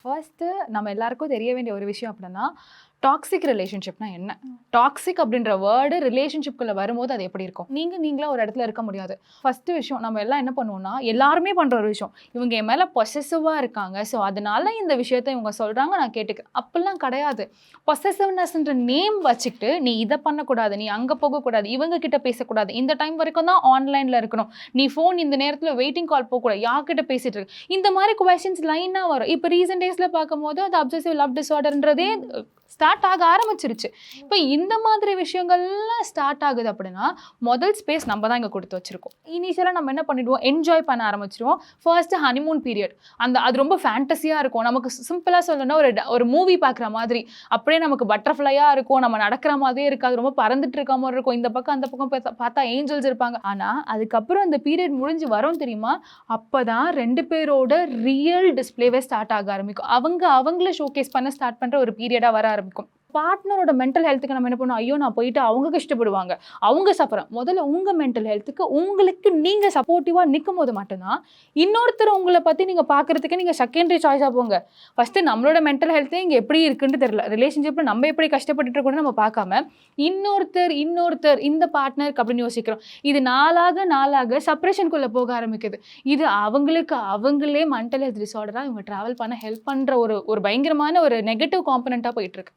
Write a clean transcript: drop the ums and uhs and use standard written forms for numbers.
First நம்ம எல்லாருக்கும் தெரிய வேண்டிய ஒரு விஷயம் அப்படின்னா, டாக்ஸிக் ரிலேஷன்ஷிப்னா என்ன? டாக்ஸிக் அப்படின்ற வேர்டு ரிலேஷன்ஷிப்குள்ள வரும்போது அது எப்படி இருக்கும்? நீங்களா ஒரு இடத்துல இருக்க முடியாது. ஃபர்ஸ்ட்டு விஷயம் நம்ம எல்லாம் என்ன பண்ணுவோம்னா, எல்லாருமே பண்ற ஒரு விஷயம். இவங்க என் மேல பொசெசிவா இருக்காங்க. ஸோ அதனால இந்த விஷயத்த இவங்க சொல்றாங்க நான் கேட்டுக்கிறேன். அப்படிலாம் கிடையாது. பொசெசிவ்னஸ்ன்ற நேம் வச்சுக்கிட்டு, நீ இத பண்ணக்கூடாது, நீ அங்க போகக்கூடாது, இவங்க கிட்ட பேசக்கூடாது, இந்த டைம் வரைக்கும் தான் ஆன்லைன்ல இருக்கணும், நீ ஃபோன் இந்த நேரத்துல வெயிட்டிங் கால் போகக்கூடாது, யார்கிட்ட பேசிட்டு இருக்க? இந்த மாதிரி கொஸ்டின்ஸ் லைனா வரும். இப்போ ரீசென்ட் டேஸ்ல பார்க்கும்போது அது அப்சசிவ் லவ் டிஸார்டர்ன்றதே ஸ்டார்ட் ஆக ஆரம்பிச்சிருச்சு. இப்போ இந்த மாதிரி விஷயங்கள்லாம் ஸ்டார்ட் ஆகுது அப்படின்னா, முதல் ஸ்பேஸ் நம்ம தான் இங்கே கொடுத்து வச்சிருக்கோம். இனிஷியலாக நம்ம என்ன பண்ணிடுவோம், என்ஜாய் பண்ண ஆரம்பிச்சிடுவோம். ஃபர்ஸ்ட் ஹனிமூன் பீரியட், அது ரொம்ப ஃபேண்டஸியாக இருக்கும். நமக்கு சிம்பிளாக சொல்லணும்னா ஒரு மூவி பார்க்குற மாதிரி, அப்படியே நமக்கு பட்டர்ஃப்ளையாக இருக்கும், நம்ம நடக்கிற மாதிரியே இருக்காது, ரொம்ப பறந்துட்டு இருக்க மாதிரி இருக்கும். இந்த பக்கம் அந்த பக்கம் பார்த்தா ஏஞ்சல்ஸ் இருப்பாங்க. ஆனால் அதுக்கப்புறம் அந்த பீரியட் முடிஞ்சு வரும் தெரியுமா, அப்போ தான் ரெண்டு பேரோட ரியல் டிஸ்பிளேவே ஸ்டார்ட் ஆக ஆரம்பிக்கும். அவங்கள ஷோகேஸ் பண்ண ஸ்டார்ட் பண்ணுற ஒரு பீரியடாக வர ஆரம்பிக்கும். பார்ட்னரோட மென்டல் ஹெல்த்துக்கு நம்ம என்ன பண்ணுவோம், ஐயோ நான் போயிட்டு அவங்க கஷ்டப்படுவாங்க, அவங்க சஃபர். முதல்ல உங்கள் மென்டல் ஹெல்த்துக்கு உங்களுக்கு நீங்கள் சப்போர்ட்டிவாக நிற்கும் போது மட்டும்தான் இன்னொருத்தர் உங்களை பற்றி நீங்கள் பார்க்குறதுக்கு நீங்கள் செகண்டரி சாய்ஸாக போங்க. ஃபஸ்ட்டு நம்மளோட மென்டல் ஹெல்த்தே இங்கே எப்படி இருக்குன்னு தெரியல, ரிலேஷன்ஷிப்பில் நம்ம எப்படி கஷ்டப்பட்டுட்டு இருக்கோம்னு நம்ம பார்க்காம இன்னொருத்தர் இந்த பார்ட்னருக்கு அப்படின்னு யோசிக்கிறோம். இது நாளாக செப்பரேஷனுக்குள்ளே போக ஆரம்பிக்குது. இது அவங்களே மென்டல் ஹெல்த் டிஸார்டராக இவங்க ட்ராவல் பண்ண ஹெல்ப் பண்ணுற ஒரு பயங்கரமான ஒரு நெகட்டிவ் காம்பனண்ட்டாக போயிட்டுருக்கு.